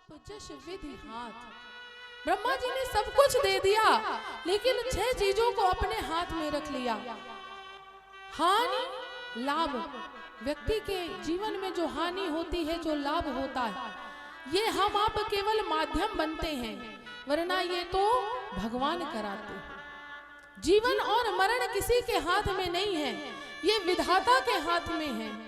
तप जश विधि हाथ। ब्रह्मा जी ने सब कुछ दे दिया, लेकिन 6 चीजों को अपने हाथ में रख लिया। हानि लाभ, व्यक्ति के जीवन में जो हानि होती है, जो लाभ होता है, ये हम आप केवल माध्यम बनते हैं, वरना ये तो भगवान कराते हैं। जीवन और मरण किसी के हाथ में नहीं है, ये विधाता के हाथ में है।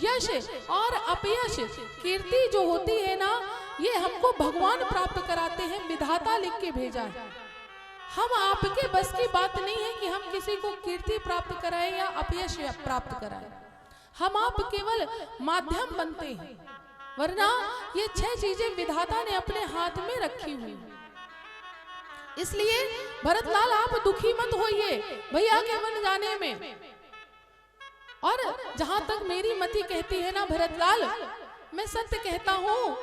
यश और अपयश, कीर्ति जो होती है ना, ये हमको भगवान प्राप्त कराते हैं, विधाता लिख के भेजा है। हम आपके बस की बात नहीं है कि हम किसी को कीर्ति प्राप्त कराएं या अपयश प्राप्त कराएं। हम आप केवल माध्यम बनते हैं, वरना ये 6 चीजें विधाता ने अपने हाथ में रखी हुई। इसलिए भरतलाल आप दुखी मत होइए भैया के बन जाने में। और जहां तक मेरी मति कहती है ना भरतलाल, मैं सत्य कहता हूं,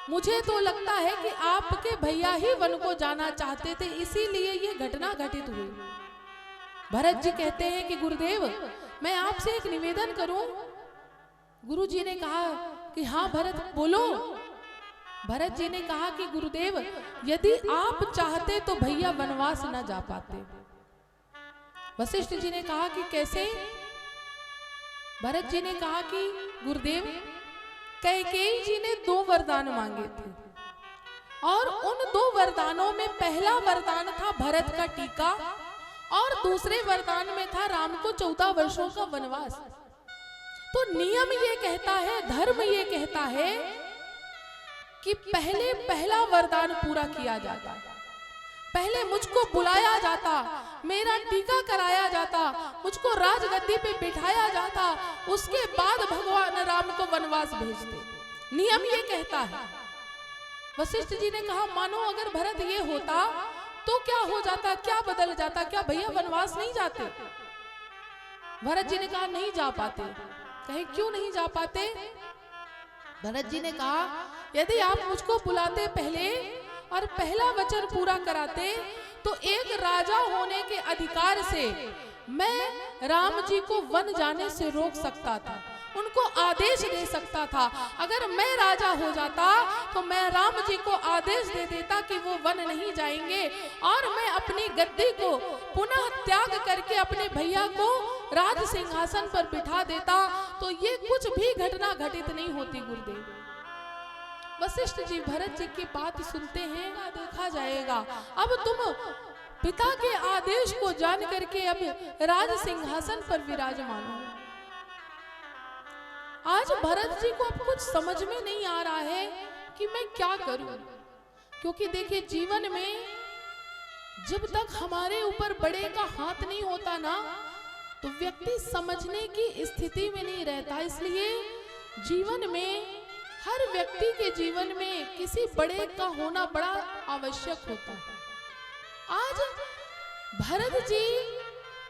मुझे तो लगता है कि आपके भैया ही वन को जाना चाहते थे, इसीलिए ये घटना घटित हुई। भरत जी कहते हैं कि गुरुदेव मैं आपसे एक निवेदन करूं। गुरु जी ने कहा कि हाँ भरत बोलो। भरत जी ने कहा कि गुरुदेव यदि आप चाहते तो भैया वनवास न जा पाते। वशिष्ठ जी ने कहा कि कैसे? भरत जी ने कहा कि गुरुदेव कैकेयी जी ने 2 वरदान मांगे थे, और उन 2 वरदानों में पहला वरदान था भरत का टीका, और दूसरे वरदान में था राम को 14 वर्षों का वनवास। तो नियम ये कहता है, धर्म ये कहता है कि पहले पहला वरदान पूरा किया जाता, पहले मुझको बुलाया जाता, मेरा टीका कराया जाता, मुझको राजगद्दी पे बिठाया जाता, उसके बाद भगवान राम को वनवास भेजते। नियम ये कहता है। वशिष्ठ जी ने कहा मानो अगर भरत ये होता तो क्या हो जाता, क्या बदल जाता, क्या भैया वनवास नहीं जाते? भरत जी ने कहा नहीं जा पाते। कहे क्यों नहीं जा पाते? भरत जी ने कहा यदि आप मुझको बुलाते पहले और पहला वचन पूरा कराते तो एक राजा होने के अधिकार से मैं राम जी को वन जाने से रोक सकता था, उनको आदेश दे सकता था। अगर मैं राजा हो जाता तो मैं राम जी को आदेश दे देता कि वो वन नहीं जाएंगे, और मैं अपनी गद्दी को पुनः त्याग करके अपने भैया को राज सिंहासन पर बिठा देता, तो ये कुछ भी घटना घटित नहीं होती। गुरुदेव वशिष्ठ जी भरत जी की बात सुनते हैं, देखा जाएगा। अब तुम पिता के आदेश को जान करके अब राज सिंहासन पर विराजमान हो। आज भरत जी को अब कुछ समझ में नहीं आ रहा है कि मैं क्या करूं, क्योंकि देखिए जीवन में जब तक हमारे ऊपर बड़े का हाथ नहीं होता ना, तो व्यक्ति समझने की स्थिति में नहीं रहता। इसलिए जीवन में हर व्यक्ति के जीवन में किसी बड़े का होना बड़ा आवश्यक होता है। आज भरत जी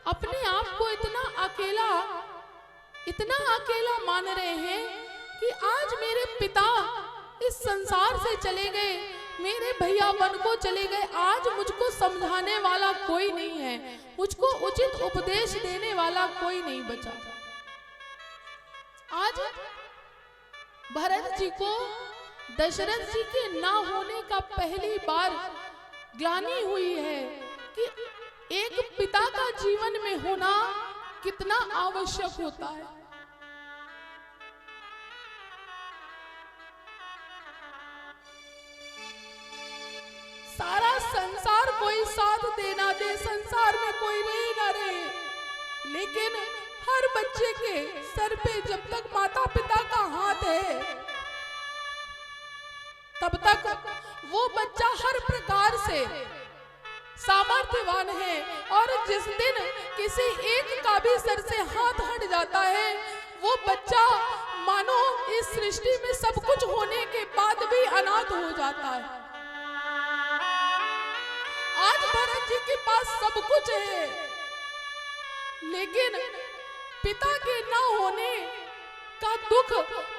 अपने आप को इतना अकेला मान रहे हैं कि आज मेरे पिता इस संसार से चले गए, मेरे भैया वन को चले गए, आज मुझको समझाने वाला कोई नहीं है, मुझको उचित उपदेश देने वाला कोई नहीं बचा। आज भरत जी को दशरथ जी के ना होने का पहली बार ग्लानि हुई है कि एक पिता का जीवन में होना कितना आवश्यक होता है। सारा संसार कोई साथ देना दे, संसार में कोई रहे ना रहे, लेकिन हर बच्चे के सर पे जब तक माता पिता का हाथ है तब तक वो बच्चा हर प्रकार से सामर्थ्यवान है, और जिस दिन किसी एक का भी सर से हाथ हट जाता है, वो बच्चा मानो इस सृष्टि में सब कुछ होने के बाद भी अनाथ हो जाता है। आज भरत जी के पास सब कुछ है, लेकिन पिता के ना होने का दुख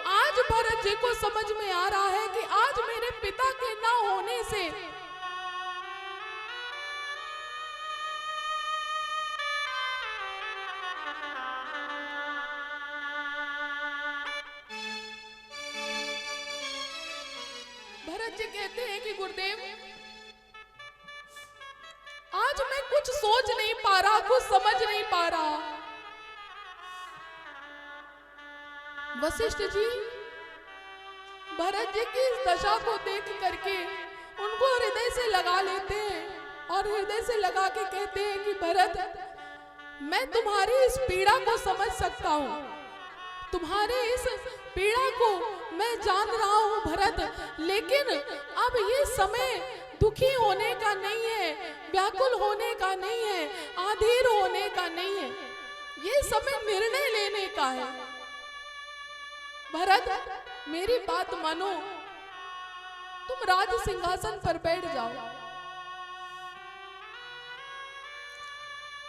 आज भरत जी को समझ में आ रहा है कि आज मेरे पिता के ना होने से भरत जी कहते हैं कि गुरुदेव, आज मैं कुछ सोच नहीं पा रहा, कुछ समझ नहीं पा रहा। वशिष्ठ जी भरत जी की इस दशा को देख करके उनको हृदय से लगा लेते हैं और हृदय से लगा के कहते हैं कि भरत, मैं तुम्हारी इस पीड़ा को समझ सकता हूं, तुम्हारे इस पीड़ा को मैं जान रहा हूं भरत, लेकिन अब ये समय दुखी होने का नहीं है, व्याकुल होने का नहीं है, आधीर होने का नहीं है, ये समय निर्णय लेने का है। भरत, मेरी बात मानो, तुम राज सिंहासन पर बैठ जाओ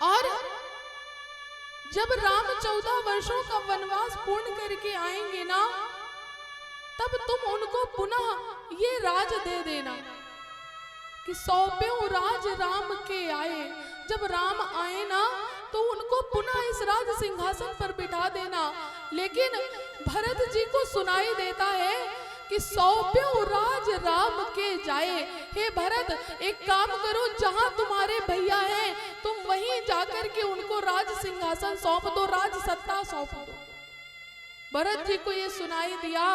और जब राम 14 वर्षों का वनवास पूर्ण करके आएंगे ना, तब तुम उनको पुनः ये राज दे देना कि सौंप्यों राज राम के आए। जब राम आए ना तो उनको पुनः इस राज सिंहासन पर बिठा देना। लेकिन भरत जी को सुनाई देता है कि सौंप्यों राज राम के जाए। हे भरत, एक काम करो, जहां तुम्हारे भैया हैं तुम वहीं जाकर के उनको राज सिंहासन सौंप दो, राज सत्ता सौंप दो। भरत जी को ये सुनाई दिया,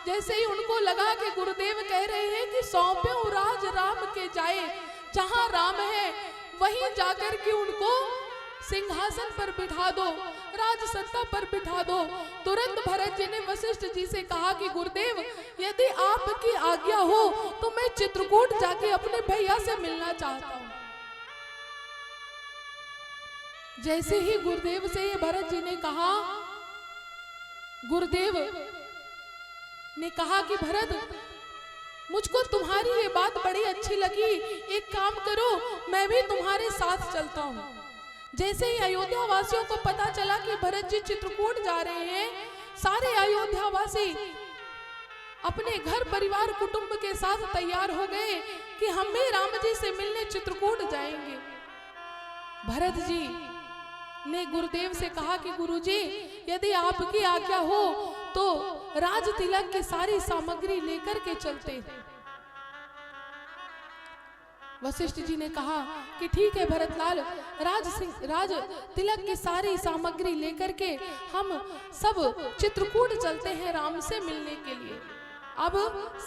जैसे ही उनको लगा कि गुरुदेव कह रहे हैं कि सौंप्यों राज राम के जाए, जहां राम है वहीं जाकर के उनको सिंहासन पर बिठा दो, राज सत्ता पर बिठा दो। तुरंत भरत जी ने वशिष्ठ जी से कहा कि गुरुदेव, यदि आपकी आज्ञा हो तो मैं चित्रकूट जाके अपने भैया से मिलना चाहता हूं। जैसे ही गुरुदेव से ये भरत जी ने कहा, गुरुदेव ने कहा कि भरत, मुझको तुम्हारी ये बात बड़ी अच्छी लगी, एक काम करो, मैं भी तुम्हारे साथ चलता हूं। जैसे ही अयोध्या वासियों को पता चला कि भरत जी चित्रकूट जा रहे हैं, सारे अयोध्या वासी अपने घर परिवार कुटुंब के साथ तैयार हो गए कि हम भी राम जी से मिलने चित्रकूट जाएंगे। भरत जी ने गुरुदेव से कहा कि गुरुजी, यदि आपकी आज्ञा हो तो राज तिलक की सारी सामग्री लेकर के चलते हैं। वशिष्ठ जी ने कहा कि ठीक है भरतलाल, राज तिलक की सारी सामग्री लेकर के हम सब चित्रकूट चलते हैं राम से मिलने के लिए। अब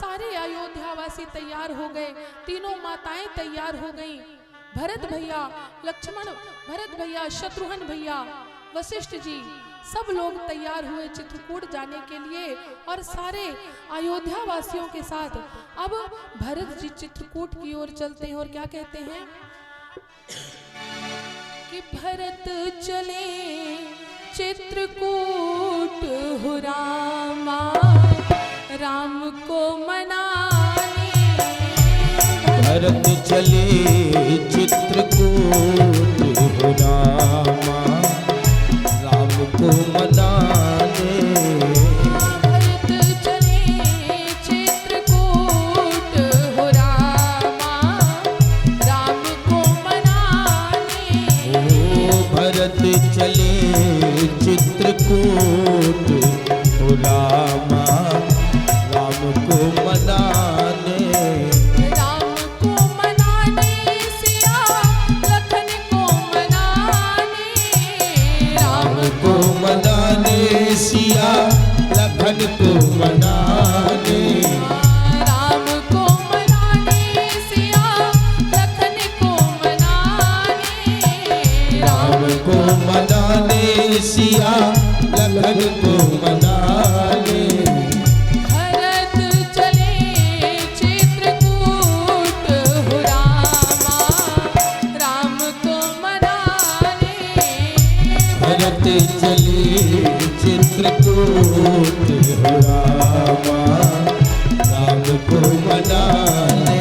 सारे अयोध्यावासी तैयार हो गए, तीनों माताएं तैयार हो गईं। भरत भैया, लक्ष्मण भरत भैया, शत्रुघ्न भैया, वशिष्ठ जी, सब लोग तैयार हुए चित्रकूट जाने के लिए और सारे अयोध्या वासियों के साथ अब भरत जी चित्रकूट की ओर चलते हैं। और क्या कहते हैं कि भरत चले चित्रकूट हो रामा, राम को मनाने। भरत चले चित्रकूट हो रामा, राम को मनाने। भरत चले चित्रकूट हो रामा, राम को मनाने। ओ भरत चले चित्रकूट हो रामा, राम को मनाने। राम को मनाने, सिया लखन को मनाने। राम को मनाने, सिया लखन को मनाने। राम को मनाने, सिया लखन को मनाने। राम को मनाने, सिया लखन को मनाने। भरत चले चित्रकूट हो रामा, राम को मनाने। भरत चले चित्रकूट हो रामा, राम को मनाने।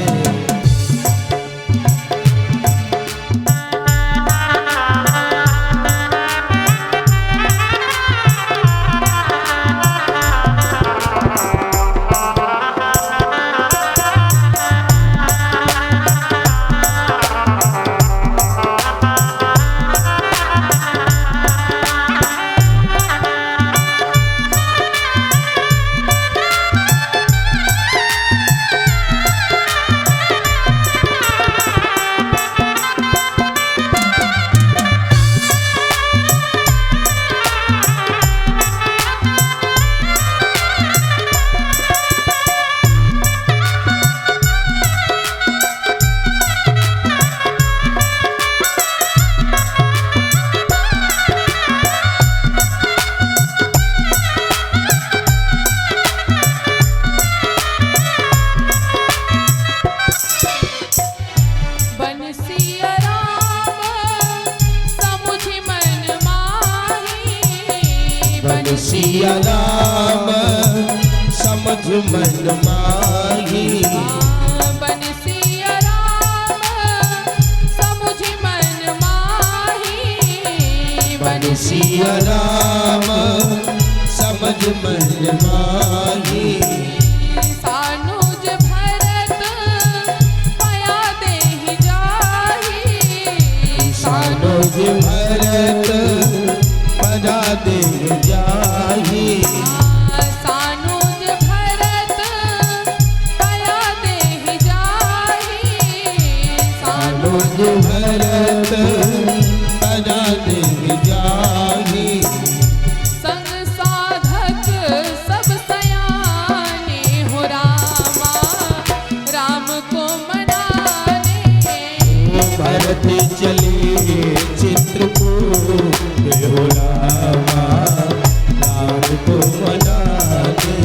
सिया राम समझ मन माही। बंसिया राम समझ मन माही। बंसिया राम समझ मन माही। सानुज भरत पया देहि जाहि। सानुज भरत पया देहि जाहि। सानुज भरत पया देहि जाहि। सानुज भरत पया देहि जाहि। संग साधक सब सयाने हो रामा। राम को मनाने भरत चले चित्रकूट हो रामा। राम को मनाने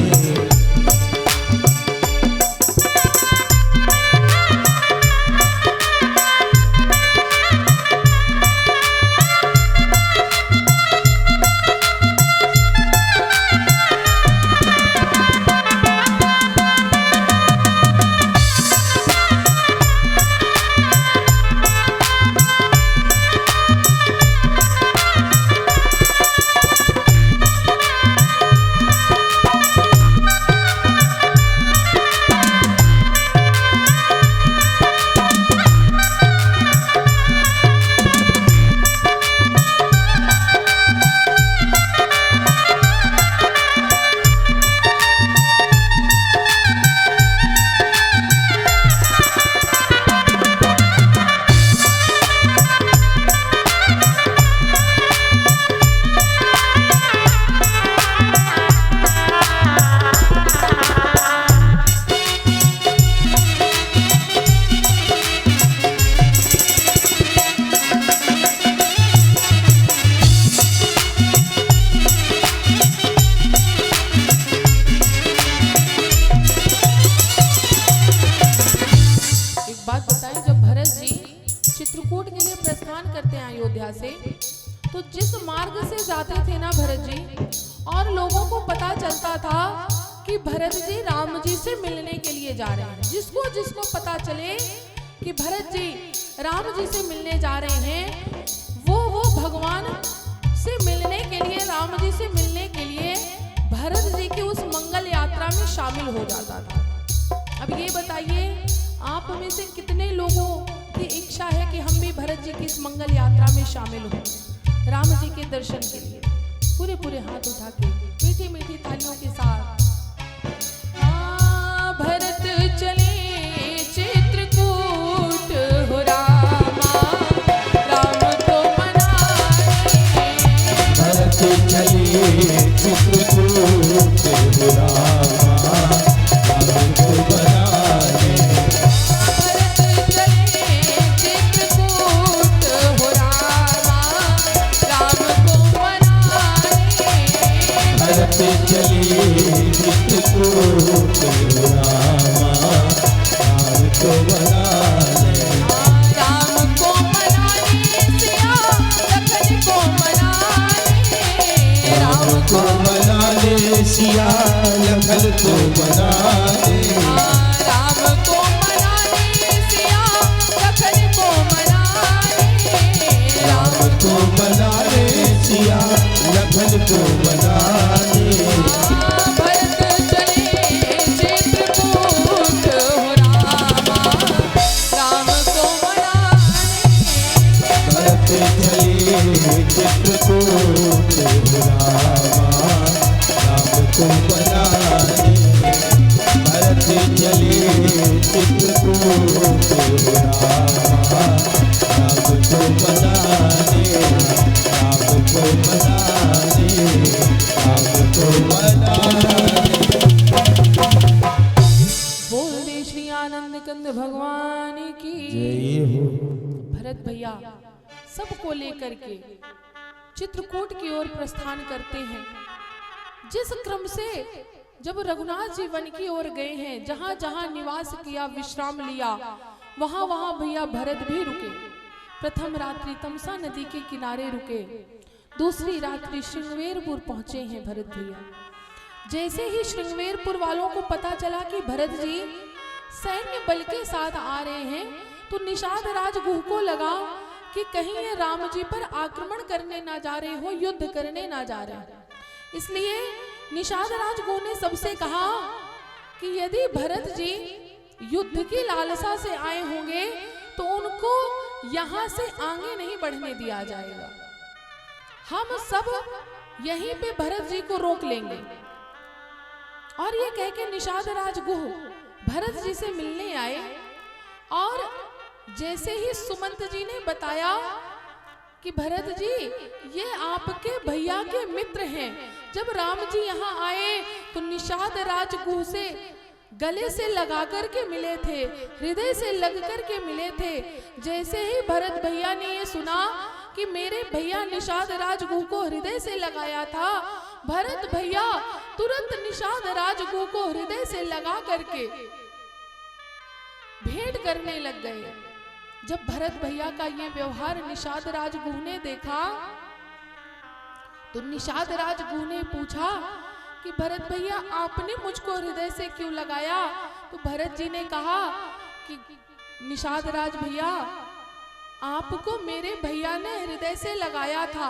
चित्रकूट के लिए प्रस्थान करते हैं अयोध्या से, तो जिस मार्ग से जाते थे ना भरत जी, और लोगों को पता चलता था कि भरत जी राम जी से मिलने के लिए जा रहे हैं। जिसको जिसको पता चले कि भरत जी राम जी से मिलने जा रहे हैं, वो भगवान से मिलने के लिए, राम जी से मिलने के लिए भरत जी की उस मंगल यात्रा में शामिल हो जाता था। अब ये बताइए, आप में से कितने लोगों की इच्छा है कि हम भी भरत जी की इस मंगल यात्रा में शामिल हों, राम जी के दर्शन के लिए? पूरे पूरे हाथ उठा के मीठी मीठी तालियों के साथ। भरत चले चित्रकूट हो रामा, राम को मनाने। भरत चले चित्रकूट हो रामा, राम को मनाने। भरत चले चित्रकूट हो रामा, राम को मनाने। भरत चले चित्रकूट हो रामा, राम को मनाने। राम को मनाने सिया लखन को मनाने। राम को मनाने सिया लखन को मनाने। राम को मनाने सिया लखन को मनाने। राम को मनाने सिया लखन को मनाने। भरत चले चित्रकूट हो रामा, राम को मनाने। भरत चले चित्रकूट हो रामा, राम को मनाने। भरत चले चित्रकूट हो रामा, राम को मनाने। राम को मनाने, राम को मनाने। बोल दे श्री आनंद कंद भगवान की। जय हो। भरत भैया सबको लेकर के चित्रकूट की ओर प्रस्थान करते हैं। जिस क्रम से जब रघुनाथ जी वन की ओर गए हैं, जहां जहां निवास किया, विश्राम लिया, वहां वहां भैया भरत भी रुके। प्रथम रात्रि तमसा नदी के किनारे रुके। दूसरी रात्रि श्रृंगवेरपुर पहुंचे हैं भरत भैया। जैसे ही श्रृंगवेरपुर वालों को पता चला कि भरत जी सैन्य बल के साथ आ रहे हैं, तो निषाद राज गुह को लगा कि कहीं ये राम जी पर आक्रमण करने ना जा रहे हो, युद्ध करने ना जा रहे हो। इसलिए निषाद राज गुह ने सबसे कहा कि यदि भरत जी युद्ध की लालसा से आए होंगे तो उनको यहां से आगे नहीं बढ़ने दिया जाएगा, हम सब यहीं पे भरत जी को रोक लेंगे। और ये कह के निषाद राज गुह भरत जी से मिलने आए, और जैसे ही सुमंत जी ने बताया कि भरत जी ये आपके भैया के मित्र हैं, जब राम जी यहाँ आए तो निषाद राज गुह से गले से लगा कर के मिले थे, हृदय से लग कर के मिले थे। जैसे ही भरत भैया ने ये सुना कि मेरे भैया निषाद राज गुह को हृदय से लगाया था, भरत भैया तुरंत निषाद राज गुह को हृदय से लगा करके भेंट करने लग गए। जब भरत भैया का ये व्यवहार निषाद राज गुह ने देखा तो निषाद राज गुह ने पूछा कि भरत भैया आपने मुझको हृदय से क्यों लगाया? तो भरत जी ने कहा कि निषाद राज भैया आपको मेरे भैया ने हृदय से लगाया था,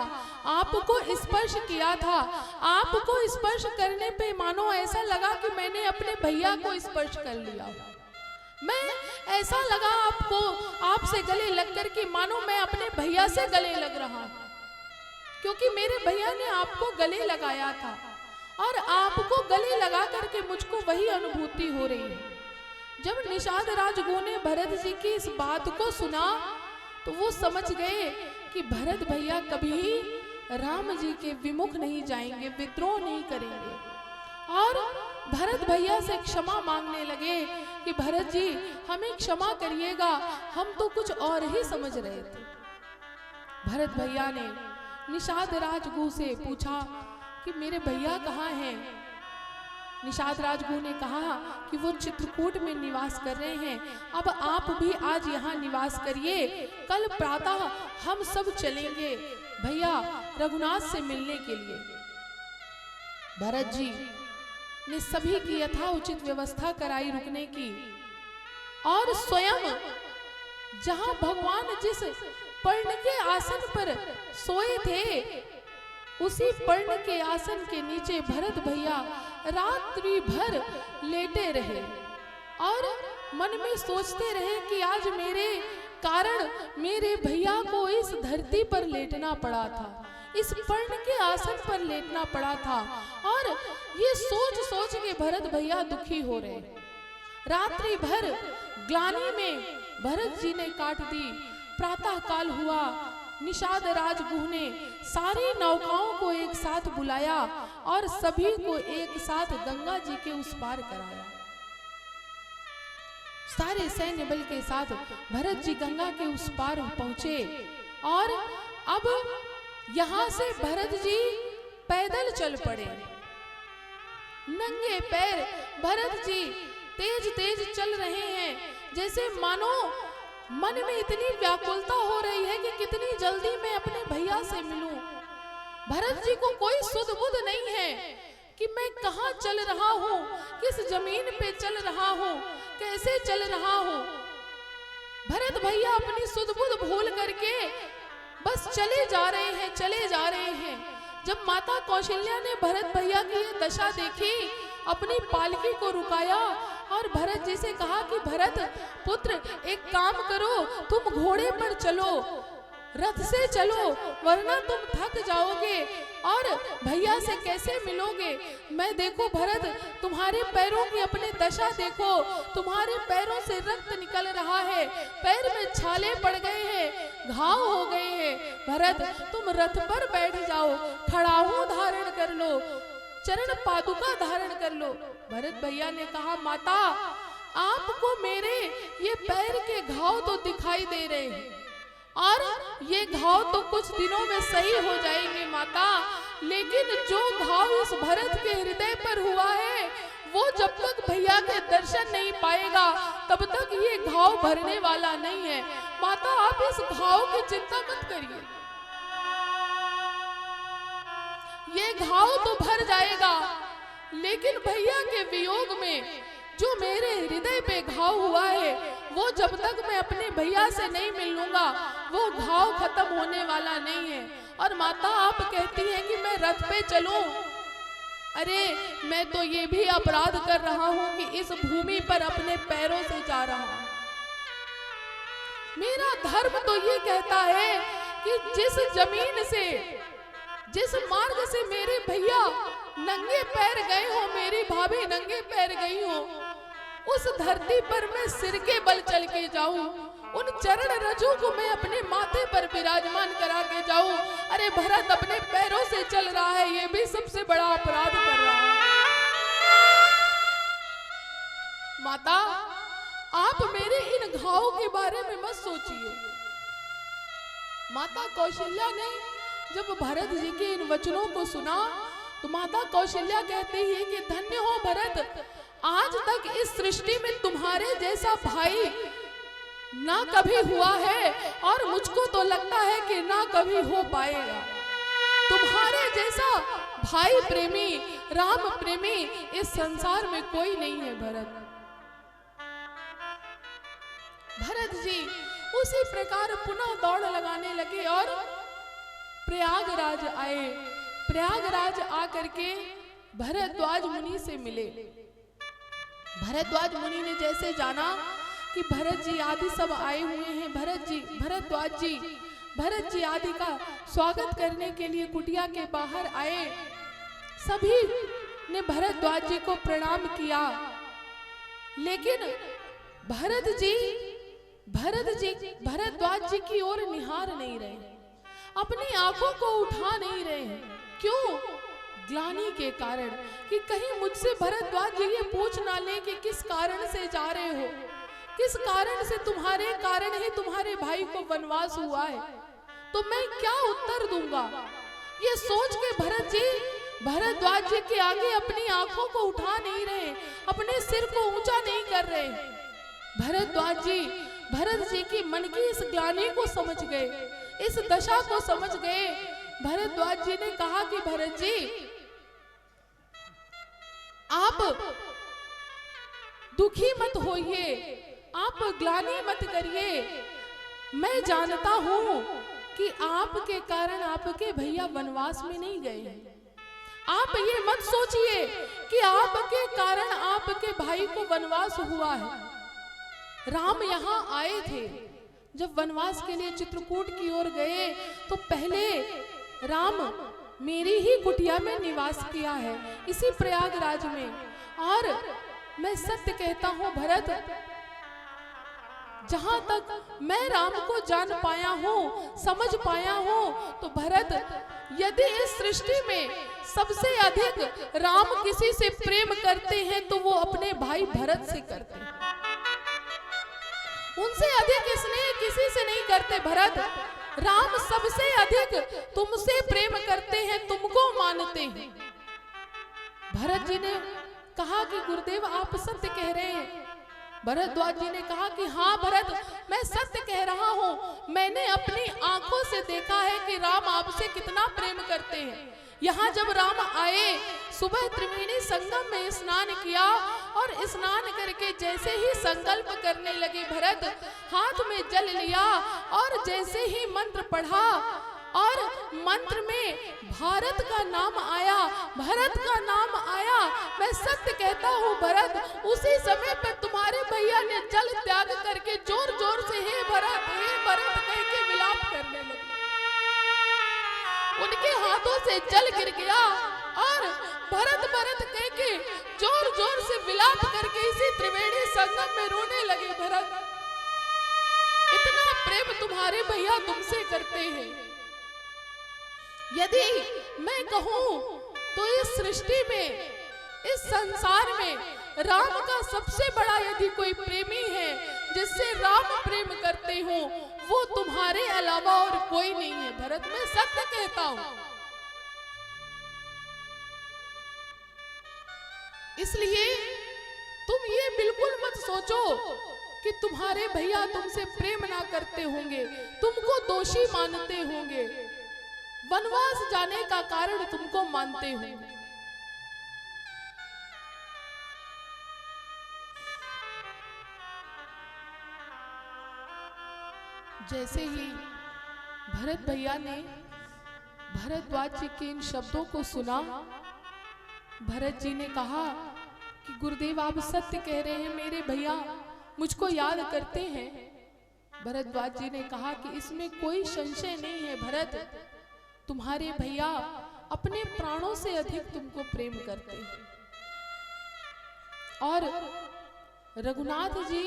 आपको स्पर्श किया था, आपको स्पर्श करने पे मानो ऐसा लगा कि मैंने अपने भैया को स्पर्श कर लिया। मैं ऐसा लगा आपको, आपसे गले लग कर के मानो मैं अपने भैया से गले लग रहा हूं, क्योंकि मेरे भैया ने आपको गले लगाया था और आपको गले लगा करके मुझको वही अनुभूति हो रही है। जब निषाद राज गुह ने भरत जी की इस बात को सुना तो वो समझ गए कि भरत भैया कभी राम जी के विमुख नहीं जाएंगे, विद्रोह नहीं करेंगे। और भरत भैया से क्षमा मांगने लगे कि भरत जी हमें क्षमा करिएगा, हम तो कुछ और ही समझ रहे थे। भरत भैया ने निषाद राज गुह से पूछा कि मेरे भैया कहाँ हैं? निषाद राज गुह ने कहा कि वो चित्रकूट में निवास कर रहे हैं, अब आप भी आज यहाँ निवास करिए, कल प्रातः हम सब चलेंगे भैया रघुनाथ से मिलने के लिए। भरत जी ने सभी की यथाउचित व्यवस्था कराई रुकने की, और स्वयं जहां भगवान जिस पर्ण के आसन पर सोए थे उसी पर्ण के आसन के नीचे भरत भैया रात्रि भर लेटे रहे और मन में सोचते रहे कि आज मेरे कारण मेरे भैया को इस धरती पर लेटना पड़ा था, इस पर्ण के आसन पर लेटना पड़ा था। और ये सोच सोच के भरत भैया दुखी हो रहे। रात्रि भर ग्लानि में भरत जी ने काट दी। प्रातः काल हुआ, निषाद राज गुह ने सारी नौकाओं को एक साथ बुलाया और सभी को एक साथ गंगा जी के उस पार कराया। सारे सैन्य बल के साथ भरत जी गंगा के उस पार पहुंचे और अब यहां से भरत जी पैदल चल पड़े। नंगे पैर भरत जी तेज तेज चल रहे हैं, जैसे मानो मन में इतनी व्याकुलता हो रही है कि कितनी जल्दी मैं अपने भैया से मिलूं। भरत जी को कोई सुध बुध नहीं है कि मैं कहां चल रहा हूं, किस जमीन पे चल रहा हूं, कैसे चल रहा हूं। भरत भैया अपनी सुध बुध भूल करके बस चले जा रहे हैं, चले जा रहे हैं। जब माता कौशल्या ने भरत भैया की ये दशा देखी, अपनी पालकी को रुकाया और भरत जी से कहा कि भरत पुत्र एक काम करो, तुम घोड़े पर चलो, रथ से चलो, वरना तुम थक जाओगे और भैया से कैसे मिलोगे। मैं देखो भरत तुम्हारे पैरों की अपने दशा देखो, तुम्हारे पैरों से रक्त निकल रहा है, पैर में छाले पड़ गए हैं, घाव हो गए हैं। भरत तुम रथ पर बैठ जाओ, खड़ाऊ धारण कर लो, चरण पादुका धारण कर लो। भरत भैया ने कहा माता आपको मेरे ये पैर के घाव तो दिखाई दे रहे हैं और ये घाव तो कुछ दिनों में सही हो जाएंगे माता, लेकिन जो घाव इस भरत के हृदय पर हुआ है वो जब तक भैया के दर्शन नहीं पाएगा तब तक ये घाव भरने वाला नहीं है। माता आप इस घाव की चिंता मत करिए। ये घाव तो भर जाएगा, लेकिन भैया के वियोग में जो मेरे हृदय पे घाव हुआ है, वो जब तक मैं अपने भैया से नहीं मिल लूंगा, वो घाव खत्म होने वाला नहीं है। और माता आप कहती हैं कि मैं रथ पे चलूं। अरे मैं तो ये भी अपराध कर रहा हूं कि इस भूमि पर अपने पैरों से जा रहा हूं। मेरा धर्म तो ये कहता है कि जिस जमीन से, जिस मार्ग से मेरे भैया नंगे पैर गए हो, मेरी भाभी नंगे पैर गई हो, उस धरती पर मैं सिर के बल चल के जाऊं, उन चरण रजों को मैं अपने माथे पर विराजमान करा के जाऊं। अरे भरत अपने पैरों से चल रहा है, ये भी सबसे बड़ा अपराध कर रहा है। माता आप मेरे इन घावों के बारे में मत सोचिए। माता कौशल्या ने जब भरत जी के इन वचनों को सुना तो माता कौशल्या कहती है कि धन्य हो भरत, आज तक इस सृष्टि में तुम्हारे जैसा भाई ना कभी हुआ है और मुझको तो लगता है कि ना कभी हो पाएगा। तुम्हारे जैसा भाई प्रेमी, राम प्रेमी इस संसार में कोई नहीं है भरत। भरत जी उसी प्रकार पुनः दौड़ लगाने लगे और प्रयागराज आए। प्रयागराज आकर के भरद्वाज मुनि से मिले। भरद्वाज मुनि ने जैसे जाना कि भरत जी आदि सब आए हुए हैं, भरत जी आदि का स्वागत करने के लिए कुटिया के बाहर आए। सभी ने भरद्वाज जी को प्रणाम किया, लेकिन भरद्वाज जी की ओर निहार नहीं रहे, अपनी आंखों को उठा नहीं रहे। क्यों? ग्लानि के कारण कि कहीं मुझसे भरद्वाज जी ये पूछ ना ले कि किस कारण से जा रहे हो, किस कारण से तुम्हारे कारण ही तुम्हारे भाई को वनवास हुआ है, तो मैं क्या उत्तर दूंगा। ये सोच के भरद्वाज जी के आगे अपनी आंखों को उठा नहीं रहे, अपने सिर को ऊंचा नहीं कर रहे। भरत जी की मन की इस ग्लानि को समझ गए, इस दशा को समझ गए। भरद्वाज जी ने कहा कि भरत जी आप दुखी मत होइए, आप ग्लानि मत करिए। मैं जानता हूं कि आपके कारण आपके भैया वनवास में नहीं गए। आप ये मत सोचिए कि आपके कारण आपके भाई को वनवास हुआ है। राम यहाँ आए थे, जब वनवास के लिए चित्रकूट की ओर गए तो पहले राम मेरी ही कुटिया में निवास किया है, इसी प्रयागराज में। और मैं सत्य कहता हूं भरत, जहां तक मैं राम को जान पाया हूं, समझ पाया हूं, तो भरत यदि इस सृष्टि में सबसे अधिक राम किसी से प्रेम करते हैं तो वो अपने भाई भरत से करते हैं। उनसे अधिक स्नेह किसी से नहीं करते भरत। राम सबसे अधिक तुमसे प्रेम करते हैं, तुमको मानते हैं। भरत जी ने कहा कि गुरुदेव आप सत्य कह रहे हैं। भरद्वाज जी ने कहा कि हाँ भरत, मैं सत्य कह रहा हूँ। मैंने अपनी आंखों से देखा है कि राम आपसे कितना प्रेम करते हैं। यहाँ जब राम आए, सुबह त्रिवेणी संगम में स्नान किया और स्नान करके जैसे ही संकल्प करने लगे भरत, हाथ में जल लिया और जैसे ही मंत्र पढ़ा और मंत्र में भारत का नाम आया, भरत का नाम आया, मैं सत्य कहता हूँ भरत, उसी समय पे तुम्हारे भैया ने जल त्याग करके जोर जोर से हे भरत कह के विलाप करने लगे। उनके हाथों से जल गिर गया और भरत कह के जोर जोर से विलाप करके इसी त्रिवेणी संगम में रोने लगे। भरत, इतना प्रेम तुम्हारे भैया तुमसे करते हैं। यदि मैं कहूं तो इस सृष्टि में, इस संसार में राम का सबसे बड़ा यदि कोई प्रेमी है जिससे राम प्रेम करते हो, वो तुम्हारे अलावा और कोई नहीं है भरत, मैं सत्य कहता हूं। इसलिए तुम ये बिल्कुल मत सोचो कि तुम्हारे भैया तुमसे प्रेम ना करते होंगे, तुमको दोषी मानते होंगे। वनवास जाने का कारण तुमको मानते हो। जैसे ही भरत भैया ने भरद्वाज जी के इन शब्दों को सुना, भरत जी ने कहा कि गुरुदेव आप सत्य कह रहे हैं, मेरे भैया मुझको याद करते हैं। भरद्वाज जी ने कहा कि इसमें कोई संशय नहीं है भरत, तुम्हारे भैया अपने प्राणों से अधिक तुमको प्रेम करते हैं। और रघुनाथ जी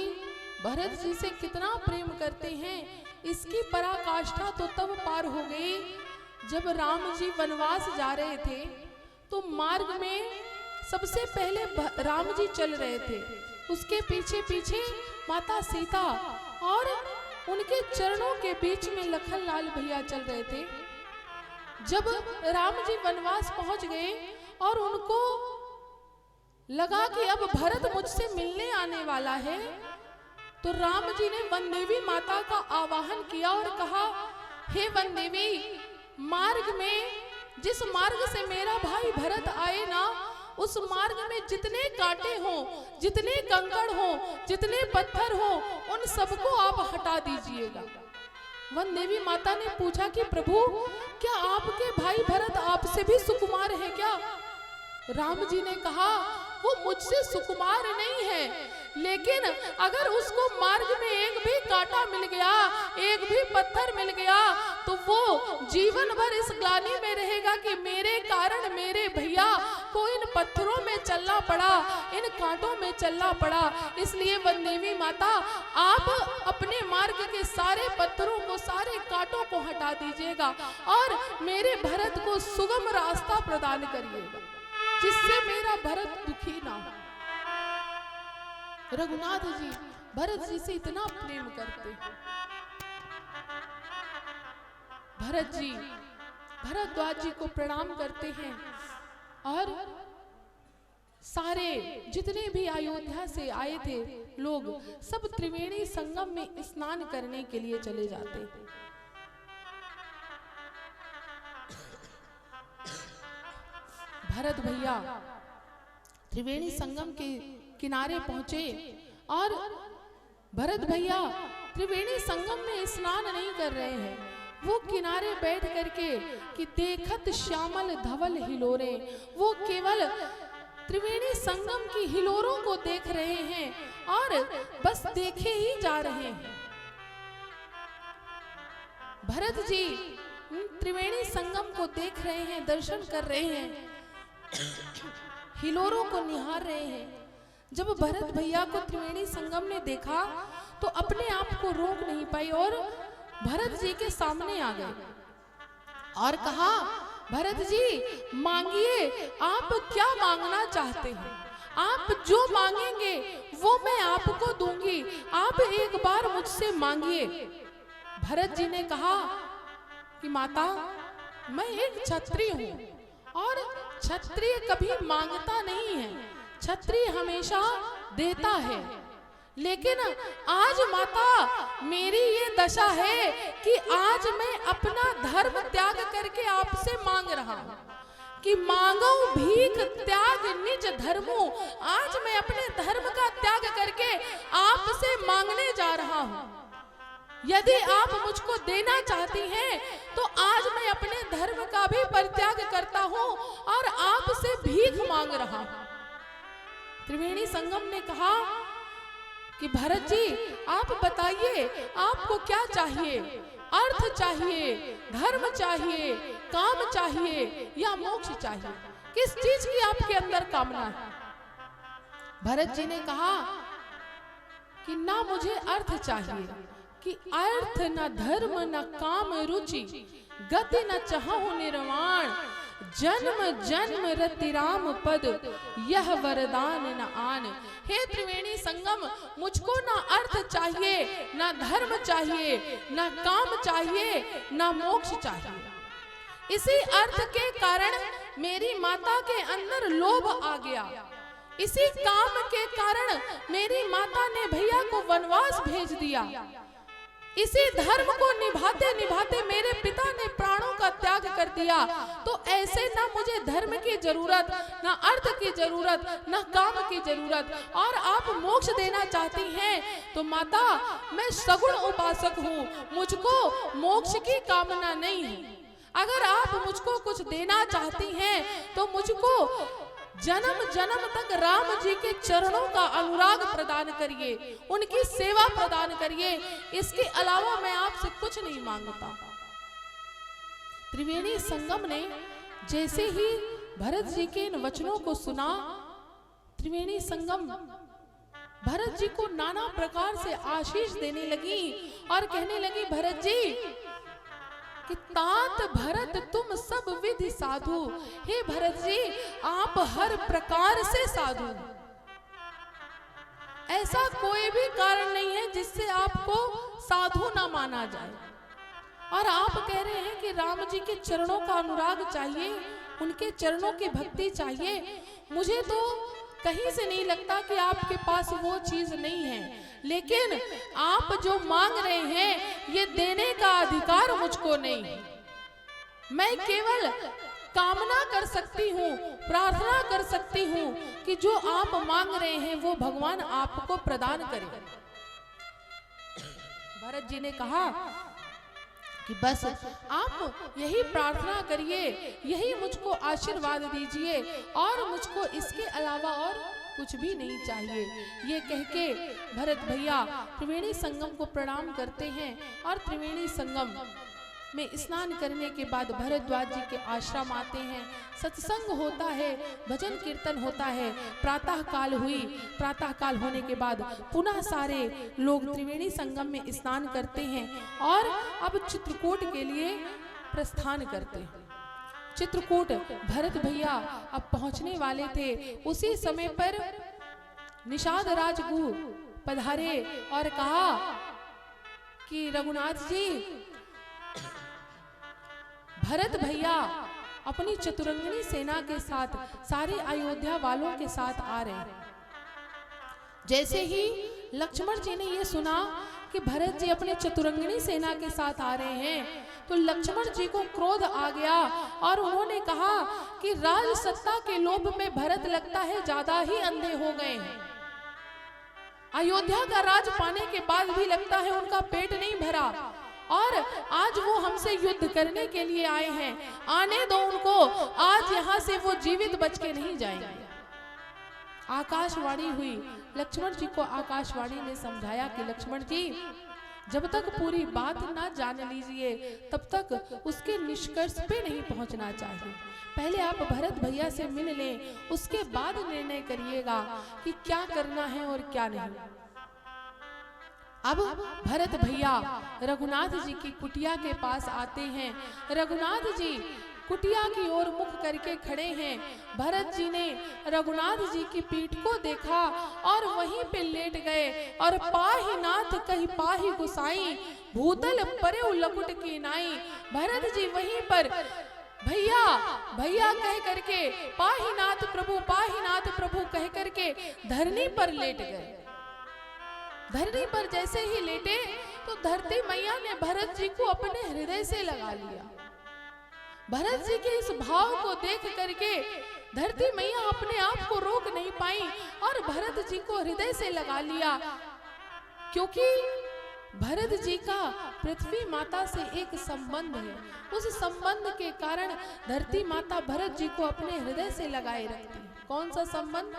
भरत जी से कितना प्रेम करते हैं, इसकी पराकाष्ठा तो तब पार हो गई जब राम जी वनवास जा रहे थे। तो मार्ग में सबसे पहले राम जी चल रहे थे, उसके पीछे पीछे माता सीता और उनके चरणों के बीच में लखन लाल भैया चल रहे थे। जब राम जी वनवास पहुंच गए और उनको लगा कि अब भरत मुझसे मिलने आने वाला है, तो राम जी ने वन देवी माता का आवाहन किया और कहा, हे वन देवी, मार्ग में जिस मार्ग से मेरा भाई भरत आए ना, उस मार्ग में जितने कांटे हों, जितने कंकड़ हों, जितने पत्थर हों, उन सबको आप हटा दीजिएगा। वन देवी माता ने पूछा कि प्रभु, क्या आपके भाई भरत आपसे भी सुकुमार है क्या? राम जी ने कहा, वो मुझसे सुकुमार नहीं है, लेकिन अगर उसको मार्ग में एक भी कांटा मिल गया, एक भी पत्थर मिल गया, तो वो जीवन भर इस ग्लानि में रहेगा कि मेरे कारण मेरे भैया को इन पत्थरों में चलना पड़ा, इन कांटों में चलना पड़ा। इसलिए वन देवी माता, आप अपने मार्ग के सारे पत्थरों को, सारे कांटों को हटा दीजिएगा और मेरे भरत को सुगम रास्ता प्रदान करिएगा, जिससे मेरा भरत दुखी ना हो। रघुनाथ जी भरत जी से इतना प्रेम करते हैं। भरत जी भरद्वाज जी को प्रणाम करते हैं और सारे जितने भी अयोध्या से आए थे लोग, सब त्रिवेणी संगम में स्नान करने के लिए चले जाते हैं। भरत भैया त्रिवेणी संगम के किनारे पहुंचे और भरत भैया त्रिवेणी संगम में स्नान नहीं कर रहे हैं, वो किनारे बैठ करके कि देखत श्यामल धवल हिलोरे, वो केवल त्रिवेणी संगम की हिलोरों को देख रहे हैं और बस देखे ही जा रहे हैं। भरत जी त्रिवेणी संगम को देख रहे हैं, दर्शन कर रहे हैं, हिलोरों को निहार रहे हैं। जब भरत भैया को त्रिवेणी संगम ने देखा तो अपने आप को रोक नहीं पाई और भरत जी के सामने आ गए और कहा, भरत जी मांगिए, आप क्या मांगना चाहते हैं? आप जो मांगेंगे वो मैं आपको दूंगी, आप एक बार मुझसे मांगिए। भरत जी ने कहा कि माता, मैं एक क्षत्रिय हूं और क्षत्रिय कभी मांगता नहीं है, क्षत्रिय हमेशा देता है। लेकिन आज माता मेरी ये दशा है कि आज मैं अपना धर्म त्याग करके आपसे मांग रहा हूँ कि मांगो भीख त्याग निज धर्मो। आज मैं अपने धर्म का त्याग करके आपसे मांगने जा रहा हूँ। यदि आप मुझको देना चाहती हैं तो आज मैं अपने धर्म का भी परित्याग करता हूँ और आपसे भीख मांग रहा हूँ। त्रिवेणी संगम ने कहा कि भरत जी आप बताइए, आपको क्या चाहिए? अर्थ चाहिए, धर्म चाहिए, काम चाहिए या मोक्ष चाहिए? किस चीज की आपके अंदर कामना है? भरत जी ने कहा कि ना मुझे अर्थ चाहिए, कि अर्थ न धर्म न काम रुचि, गति न चाहूं निर्वाण, जन्म जन्म रति राम पद, यह वरदान न आन। हे त्रिवेणी संगम, मुझको ना अर्थ चाहिए, ना धर्म चाहिए, ना काम चाहिए, ना मोक्ष चाहिए। इसी अर्थ के कारण मेरी माता के अंदर लोभ आ गया। इसी काम के कारण मेरी माता ने भैया को वनवास भेज दिया। इसी धर्म को निभाते निभाते मेरे पिता ने प्राणों का त्याग कर दिया, तो ऐसे ना मुझे धर्म की जरूरत, ना अर्थ की जरूरत, ना काम की जरूरत, और आप मोक्ष देना चाहती हैं तो माता मैं सगुण उपासक हूँ, मुझको मोक्ष की कामना नहीं है। अगर आप मुझको कुछ देना चाहती हैं तो मुझको जन्म जन्म तक राम जी के चरणों का अनुराग प्रदान करिए, उनकी सेवा प्रदान करिए, इसके अलावा मैं आपसे कुछ नहीं मांगता। त्रिवेणी संगम ने जैसे ही भरत जी के इन वचनों को सुना, त्रिवेणी संगम भरत जी को नाना प्रकार से आशीष देने लगी और कहने लगी, भरत जी कि तात भरत तुम सब विधि साधु, हे भरत जी आप हर प्रकार से साधु, ऐसा कोई भी कारण नहीं है जिससे आपको साधु ना माना जाए। और आप कह रहे हैं कि राम जी के चरणों का अनुराग चाहिए, उनके चरणों की भक्ति चाहिए। मुझे तो कहीं से नहीं लगता कि आपके पास वो चीज नहीं है, लेकिन आप जो मांग रहे हैं ये देने का अधिकार मुझको नहीं है। मैं केवल कामना कर सकती हूँ, प्रार्थना कर सकती हूँ कि जो आप मांग रहे हैं वो भगवान आपको प्रदान करें। भरत जी ने कहा कि बस आप यही प्रार्थना करिए, यही मुझको आशीर्वाद दीजिए, और मुझको इसके अलावा और कुछ भी नहीं चाहिए। ये कह के भरत भैया त्रिवेणी संगम को प्रणाम करते हैं और त्रिवेणी संगम में स्नान करने के बाद भरद्वाज जी के आश्रम आते हैं, सत्संग होता है, भजन कीर्तन होता है, प्रातः काल हुई, प्रातः काल होने के बाद पुनः सारे लोग त्रिवेणी संगम में स्नान करते हैं और अब चित्रकूट के लिए प्रस्थान करते हैं। चित्रकूट भरत भैया अब पहुंचने वाले थे, उसी समय पर निषाद राजगुरु पधारे और कहा कि रघुनाथ जी भरत भैया अपनी चतुरंगिनी सेना के साथ सारे अयोध्या वालों के साथ आ रहे हैं। जैसे ही लक्ष्मण जी ने ये सुना कि भरत जी अपने चतुरंगिनी सेना के साथ आ रहे हैं तो लक्ष्मण जी को क्रोध आ गया और उन्होंने कहा कि राज सत्ता के लोभ में भरत लगता है ज्यादा ही अंधे हो गए हैं। अयोध्या का राज पाने के बाद भी लगता है उनका पेट नहीं भरा और आज वो हमसे युद्ध करने के लिए आए हैं। आने दो उनको, आज यहाँ से वो जीवित बच के नहीं जाएंगे। आकाशवाणी हुई, लक्ष्मण जी को आकाशवाणी ने समझाया कि लक्ष्मण जी जब तक पूरी बात ना जान लीजिए तब तक उसके निष्कर्ष पे नहीं पहुंचना चाहिए। पहले आप भरत भैया से मिल लें, उसके बाद निर्णय करिएगा कि क्या करना है और क्या नहीं। अब भरत भैया रघुनाथ जी की कुटिया के पास आते हैं। रघुनाथ जी कुटिया की ओर मुख करके खड़े हैं। भरत जी ने रघुनाथ जी की पीठ को देखा और वहीं पे लेट गए और पाहि नाथ कही पाहि गुसाई, भूतल परे लकुट की नाई। भरत जी वहीं पर भैया भैया कह करके पाहि नाथ प्रभु कह करके धरनी पर लेट गए। धरनी पर जैसे ही लेटे तो धरती मैया ने भरत जी को अपने हृदय से लगा लिया। भरत जी के इस भाव को देख करके धरती मैया अपने आप को रोक नहीं पाई और भरत जी को हृदय से लगा लिया, क्योंकि भरत जी का पृथ्वी माता से एक संबंध है। उस संबंध के कारण धरती माता भरत जी को अपने हृदय से लगाए रखती है। कौन सा संबंध?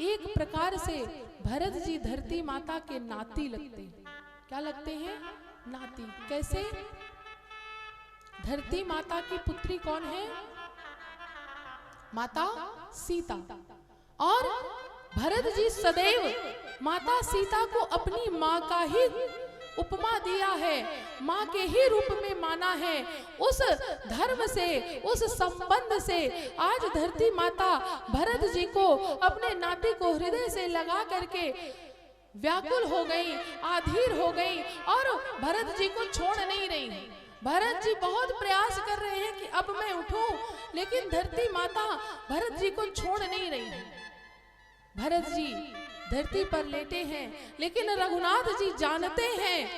एक प्रकार से भरत जी धरती माता के नाती लगते हैं। क्या लगते हैं? नाती। कैसे? धरती माता की पुत्री कौन है? माता सीता। और भरत जी सदैव माता सीता को अपनी माँ का ही उपमा दिया है, माँ के ही रूप में माना है। उस धर्म से, उस संबंध से आज धरती माता भरत जी को, अपने नाती को हृदय से लगा करके व्याकुल हो गई, आधीर हो गई और भरत जी को छोड़ नहीं रही। भरत जी बहुत प्रयास कर रहे हैं कि अब मैं उठूं, लेकिन धरती माता भरत जी को छोड़ नहीं रही है। भरत जी धरती पर लेटे हैं, लेकिन रघुनाथ जी जानते हैं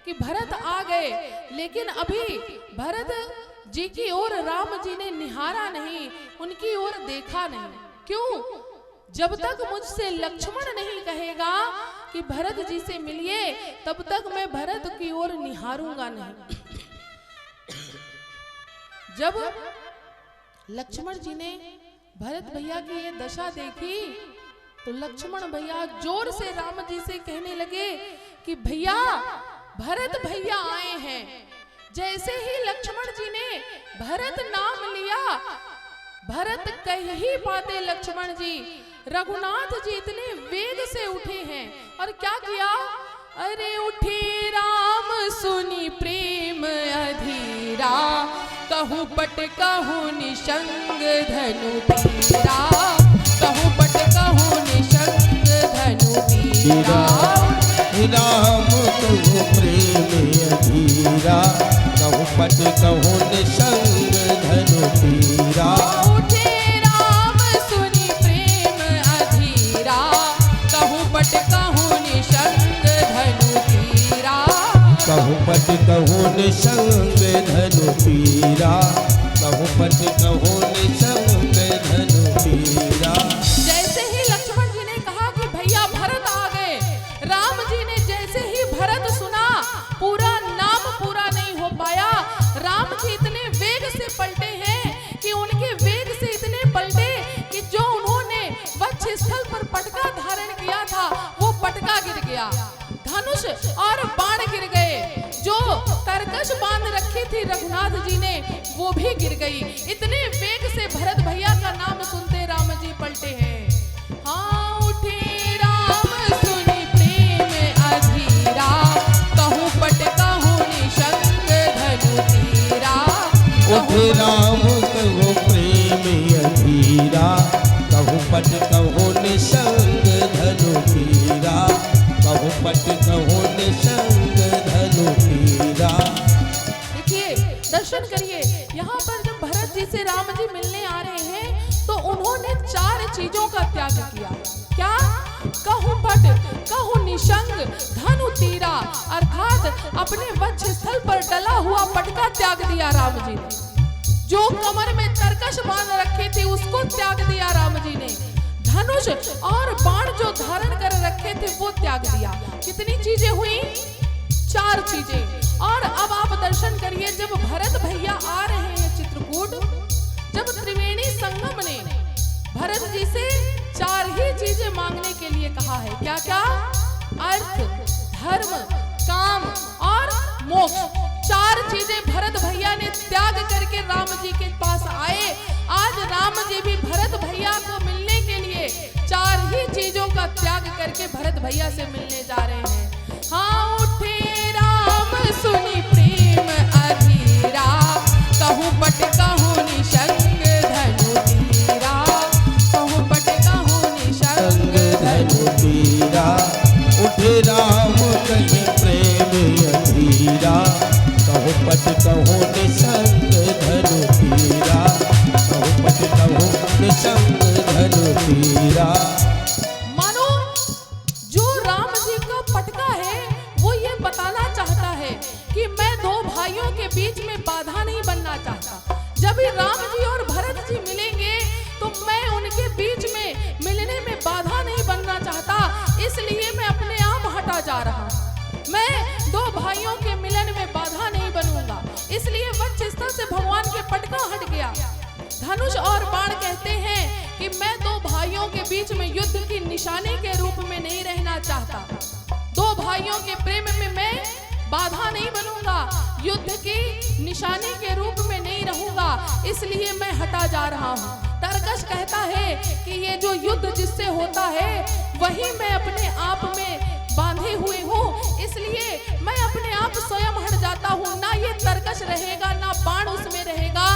कि भरत आ गए, लेकिन अभी भरत जी की ओर राम जी ने निहारा नहीं, उनकी ओर देखा नहीं। क्यों? जब तक मुझसे लक्ष्मण नहीं कहेगा कि भरत जी से मिलिए, तब तक मैं भरत की ओर निहारूंगा नहीं। जब लक्ष्मण जी ने भरत भैया की ये दशा देखी, तो लक्ष्मण भैया जोर से राम जी से कहने लगे कि भैया, भरत भैया आए हैं। जैसे ही लक्ष्मण जी ने भरत नाम लिया, भरत कह ही पाते लक्ष्मण जी, रघुनाथ जी इतने वेग से उठे हैं और क्या किया? अरे उठे राम सुनी प्रेम अधीरा, कहूँ पट कहूँ निशंग धनु तीरा, कहूँ पट कहूँ निशंग धनु तीरा। राम कहूँ प्रेम अधीरा, कहूँ पट कहूँ निशंग धनु तीरा। उठे राम सुनी प्रेम अधीरा, कहूँ पट कहूँ निशंग धनु तीरा। कहूँ पट कहूँ निशंग धनु तीरा, कहूँ पट कहूँ निशंग धनु तीरा। जैसे ही लक्ष्मण जी ने कहा कि भैया भरत आ गए, राम जी ने जैसे ही भरत सुना, पूरा नाम पूरा नहीं हो पाया, राम जी इतने वेग से पलटे हैं कि उनके वेग से इतने पलटे कि जो उन्होंने वक्ष स्थल पर पटका धारण किया था, वो पटका गिर गया, धनुष और बाण गिर गए, जो तरकश बांध रखी थी रघुनाथ जी ने, वो भी गिर गई। इतने वेग से भरत भैया का नाम सुनते राम जी पलटे हैं। हाँ, उठे राम सुनी प्रेम अधीरा, कहूँ पट कहूँ निशंग धनु तीरा। उठे राम कहूँ प्रेम अधीरा, कहूँ पट कहूँ निशंग धनु तीरा, कहूँ पट कहूँ निशंग धनु तीरा। देखिए, दर्शन करिए, यहाँ पर जब भरत जी से राम जी मिलने आ रहे हैं, तो उन्होंने 4 चीजों का त्याग किया। क्या? कहूँ पट कहूँ निशंग धनु तीरा, अर्थात अपने वक्ष स्थल पर डला हुआ पटका त्याग दिया राम जी ने। जो कमर में तरकश बांध रखे थे, उसको त्याग दिया राम जी ने। धनुष और बाण जो धारण कर रखे थे, वो त्याग दिया। कितनी चीजें हुई? 4 चीजें। और अब आप दर्शन करिए, जब भरत भैया आ रहे हैं चित्रकूट, जब त्रिवेणी संगम ने भरत जी से 4 ही चीजें मांगने के लिए कहा है। क्या क्या? अर्थ, धर्म, काम और मोक्ष। 4 चीजें भरत भैया ने त्याग करके राम जी के पास आए। आज राम जी भी भरत भैया को मिलने के लिए 4 ही चीजों का त्याग करके भरत भैया से मिलने जा रहे हैं। हाँ, उठे राम सुनी प्रेम अधीरा, कहूँ पट कहूँ निशंग धनु तीरा, कहूँ पट कहूँ निशंग धनु तीरा। उठे राम कहीं प्रेम अधीरा, कहूँ पट कहूँ निशंग धनु तीरा, कहूँ पट कहूँ निशंग धनु तीरा। मानो जो राम जी का पटका है, वो ये बताना चाहता है कि मैं 2 भाइयों के बीच में बाधा नहीं बनना चाहता। जब भी राम जी और भरत जी मिलेंगे, तो मैं उनके बीच में मिलने में बाधा नहीं बनना चाहता, इसलिए मैं अपने आप हटा जा रहा हूँ। मैं 2 भाइयों के मिलन में बाधा नहीं बनूंगा, इसलिए वक्ष स्थल से भगवान के पटका हट गया। धनुष और बाण कहते हैं कि मैं 2 भाइयों के बीच में युद्ध की निशानी के रूप में नहीं रहना चाहता। 2 भाइयों के प्रेम में मैं बाधा नहीं बनूंगा, युद्ध की निशानी के रूप में नहीं रहूंगा, इसलिए मैं हटा जा रहा हूँ। तरकश कहता है कि ये जो युद्ध जिससे होता है, वही मैं अपने आप में बांधे हुए हूँ, इसलिए मैं अपने आप स्वयं हट जाता हूँ। ना ये तरकश रहेगा, ना बाण उसमें रहेगा,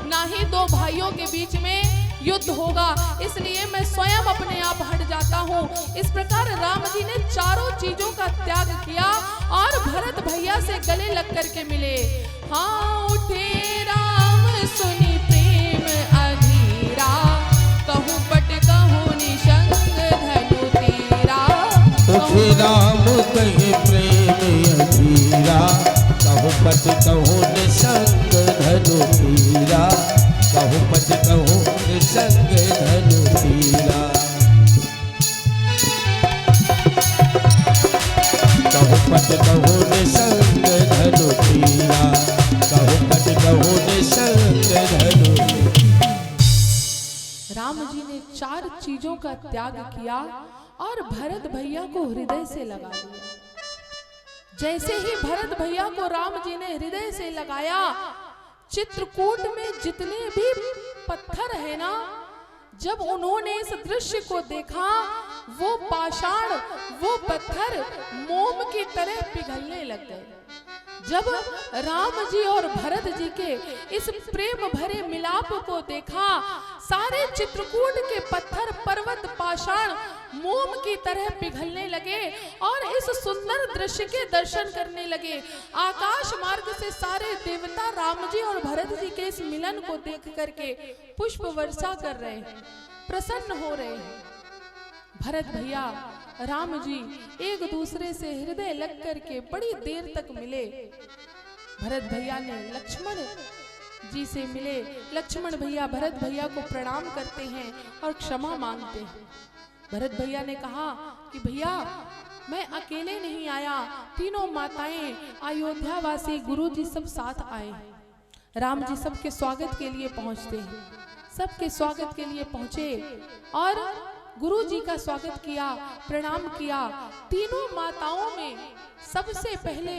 ना ही 2 भाइयों के बीच में युद्ध होगा, इसलिए मैं स्वयं अपने आप हट जाता हूँ। इस प्रकार राम जी ने 4 चीजों का त्याग किया और भरत भैया से गले लग करके मिले। हाँ, उठे राम सुनी प्रेम अधीरा, कहूँ पट कहूँ निशंग धनु तीरा। उठे राम कहीं प्रेम अधीरा, पट कहो निसंग धनु धीरा, कहो पट कहो निसंग धनु धीरा। कहो पट कहो निसंग धनु धीरा, कहो पट कहो निसंग धनु। राम जी ने 4 चीजों का त्याग किया और भरत भैया को हृदय से लगा लिया। जैसे ही भरत भैया को राम जी ने हृदय से लगाया, चित्रकूट में जितने भी पत्थर है ना, जब उन्होंने इस दृश्य को देखा, वो पाषाण, वो पत्थर मोम की तरह पिघलने लग गए। जब राम जी और भरत जी के इस प्रेम भरे मिलाप को देखा, सारे चित्रकूट के पत्थर, पर्वत, पाषाण मोम की तरह पिघलने लगे और इस सुंदर दृश्य के दर्शन करने लगे। आकाश मार्ग से सारे देवता राम जी और भरत जी के इस मिलन को देख करके पुष्प वर्षा कर रहे हैं, प्रसन्न हो रहे हैं। भरत भैया, राम जी एक दूसरे से हृदय लग करके बड़ी देर तक मिले। भरत भैया ने लक्ष्मण जी से मिले। लक्ष्मण भैया भरत भैया को प्रणाम करते हैं और क्षमा मांगते हैं। भरत भैया ने कहा कि भैया, मैं अकेले नहीं आया, तीनों माताएं, अयोध्यावासी गुरु जी सब साथ आए। राम जी सबके स्वागत के लिए पहुंचते हैं, सबके स्वागत के लिए पहुंचे और गुरु जी का स्वागत किया, प्रणाम किया। तीनों माताओं में सबसे पहले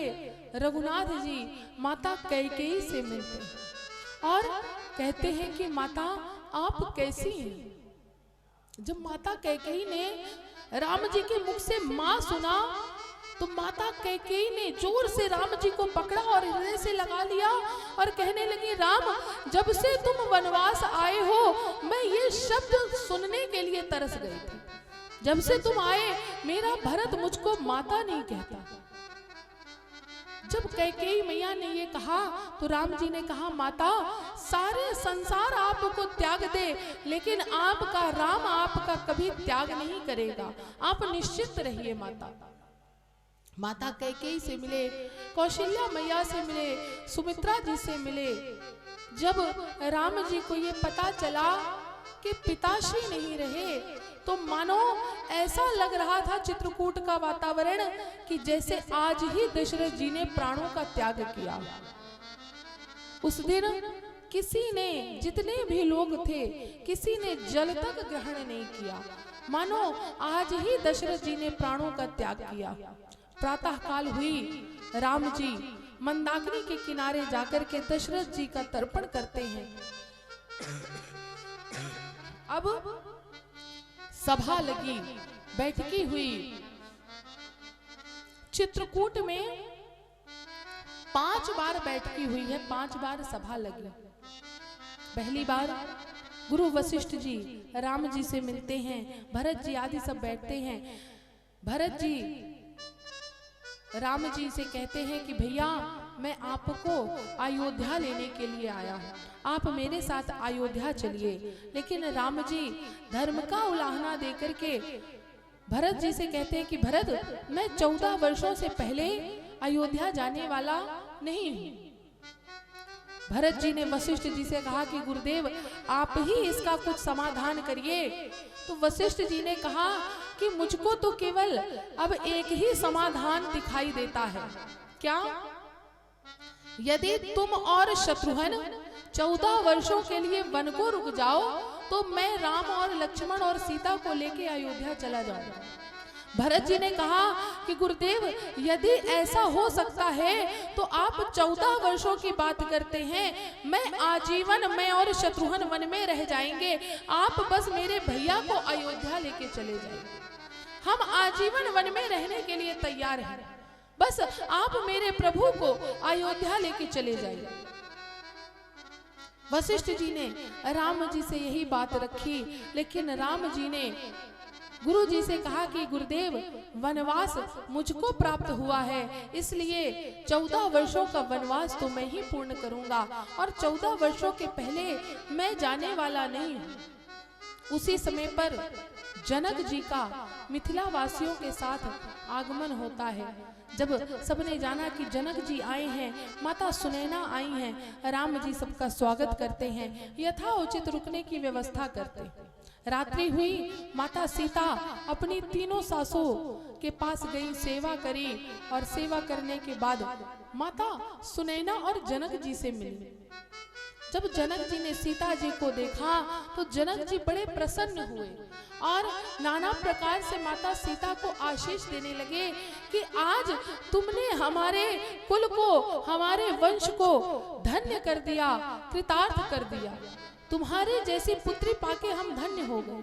रघुनाथ जी माता कैकेयी से मिलते हैं और कहते हैं कि माता आप कैसी हैं। जब माता कैकेयी ने राम जी के मुख से मां सुना, तो माता कैकेयी ने जोर से राम जी को पकड़ा और हृदय से लगा लिया और कहने लगी, राम, जब से तुम वनवास आए हो, मैं ये शब्द सुनने के लिए तरस गई थी। जब से तुम आए, मेरा भरत मुझको माता नहीं कहता। जब कैकेयी मैया ने ये कहा, तो राम जी ने कहा, माता, सारे संसार आपको त्याग दे, लेकिन आपका राम आपका कभी त्याग नहीं करेगा, आप निश्चित रहिए। माता कैकेयी से मिले, कौशल्या मैया से मिले, सुमित्रा जी से मिले। जब राम जी को ये पता चला कि पिताश्री नहीं रहे, तो मानो ऐसा लग रहा था चित्रकूट का वातावरण कि जैसे आज ही दशरथ जी ने प्राणों का त्याग किया। उस दिन किसी ने, जितने भी लोग थे, किसी ने जल तक ग्रहण नहीं किया, मानो आज ही दशरथ जी ने प्राणों का त्याग किया। प्रातः काल हुई, राम जी मंदाकिनी के किनारे जाकर के दशरथ जी का तर्पण करते हैं। अब सभा लगी, बैठकी हुई। चित्रकूट में 5 बार बैठकी हुई है, 5 बार सभा लगी। पहली बार गुरु वशिष्ठ जी राम जी से मिलते हैं, भरत जी आदि सब बैठते हैं। भरत जी राम जी से कहते हैं कि भैया, मैं आपको अयोध्या लेने के लिए आया हूँ, आप मेरे साथ अयोध्या चलिए। लेकिन राम जी धर्म का उल्लंघना देकर के भरत जी से कहते हैं कि भरत, मैं 14 वर्षों से पहले अयोध्या जाने वाला नहीं हूँ। भरत जी ने वशिष्ठ जी से कहा कि गुरुदेव, आप ही इसका कुछ समाधान करिए। तो वशिष्ठ जी ने कहा कि मुझको तो केवल अब एक ही समाधान दिखाई देता है। क्या? यदि तुम और शत्रुघ्न 14 वर्षों के लिए वन को रुक जाओ, तो मैं राम और लक्ष्मण और सीता को लेके अयोध्या चला जाऊंगा। भरत जी ने कहा कि गुरुदेव, यदि ऐसा हो सकता है तो आप 14 वर्षों की बात करते हैं, मैं आजीवन, मैं और शत्रुघ्न वन में रह जाएंगे, आप बस मेरे भैया को अयोध्या लेके चले जाएंगे। हम आजीवन वन में रहने के लिए तैयार हैं, बस आप मेरे प्रभु को अयोध्या लेके चले जाइए। वशिष्ठ जी ने राम जी से यही बात रखी, लेकिन राम जी ने गुरु जी से कहा कि गुरुदेव, वनवास मुझको प्राप्त हुआ है, इसलिए 14 वर्षों का वनवास तो मैं ही पूर्ण करूंगा, और 14 वर्षों के पहले मैं जाने वाला नहीं हूं। उसी समय पर जनक जी का मिथिला वासियों के साथ आगमन होता है। जब सबने जाना कि जनक जी आए हैं, माता सुनैना आई हैं, राम जी सबका स्वागत करते हैं, यथाउचित रुकने की व्यवस्था करते हैं। रात्रि हुई, माता सीता अपनी तीनों सासों के पास गई, सेवा करी और सेवा करने के बाद माता सुनैना और जनक जी से मिली। जब जनक जी ने सीता जी को देखा तो जनक जी बड़े प्रसन्न हुए और नाना प्रकार से माता सीता को आशीष देने लगे कि आज तुमने हमारे कुल को, हमारे वंश को धन्य कर दिया, कृतार्थ कर दिया। तुम्हारे जैसी पुत्री पाके हम धन्य हो गए।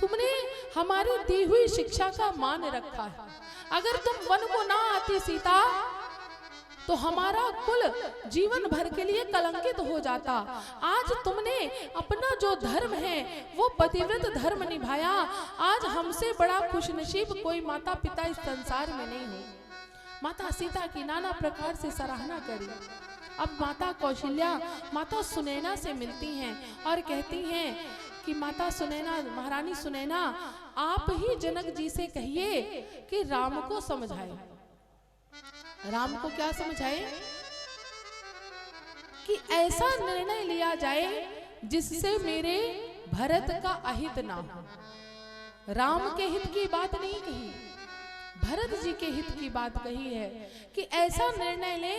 तुमने हमारी दी हुई शिक्षा का मान रखा है। अगर तुम वन को ना आती सीता तो हमारा कुल जीवन भर के लिए कलंकित हो जाता। आज तुमने अपना जो धर्म है वो पतिव्रत धर्म निभाया। आज हमसे बड़ा खुशनसीब कोई माता पिता इस संसार में नहीं हो। माता सीता की नाना प्रकार से सराहना करी। अब माता कौशल्या माता सुनैना से मिलती हैं और कहती हैं कि माता सुनैना, महारानी सुनैना, आप ही जनक जी से कहिए कि राम को समझाए। राम को क्या समझाए? कि ऐसा निर्णय लिया जाए जिससे मेरे भरत का अहित ना हो। राम के हित की बात नहीं कही, भरत जी के हित की बात कही है कि ऐसा निर्णय ले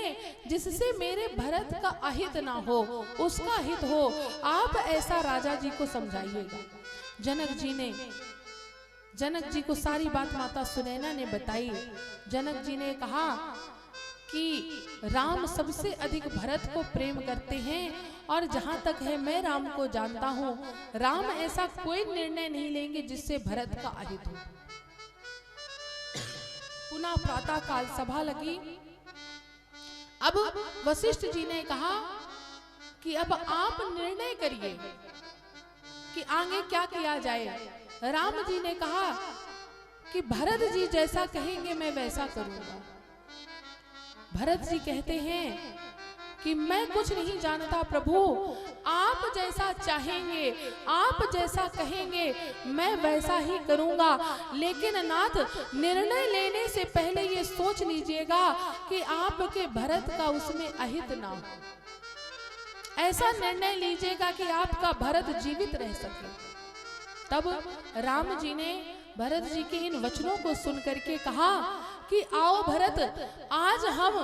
जिससे मेरे भरत का अहित ना हो, उसका हित हो। आप ऐसा राजा जी को समझाइएगा। जनक जी को सारी बात माता सुनैना ने बताई। जनक जी ने कहा कि राम सबसे अधिक भरत को प्रेम करते हैं और जहां तक है मैं राम को जानता हूं, राम ऐसा कोई निर्णय नहीं लेंगे जिससे भरत का अहित हो। पुनः प्रातः काल सभा लगी। अब वशिष्ठ जी ने कहा कि अब आप निर्णय करिए कि आगे क्या किया जाए। राम जी ने कहा कि भरत जी जैसा कहेंगे मैं वैसा करूंगा। भरत जी कहते हैं कि मैं कुछ नहीं जानता प्रभु, आप जैसा चाहेंगे, आप जैसा कहेंगे मैं वैसा ही करूंगा। लेकिन नाथ, निर्णय लेने से पहले ये सोच लीजिएगा कि आपके भरत का उसमें अहित ना हो। ऐसा निर्णय लीजिएगा कि आपका भरत जीवित रह सके। तब राम जी ने भरत जी के इन वचनों को सुन करके कहा कि आओ भरत, आज हम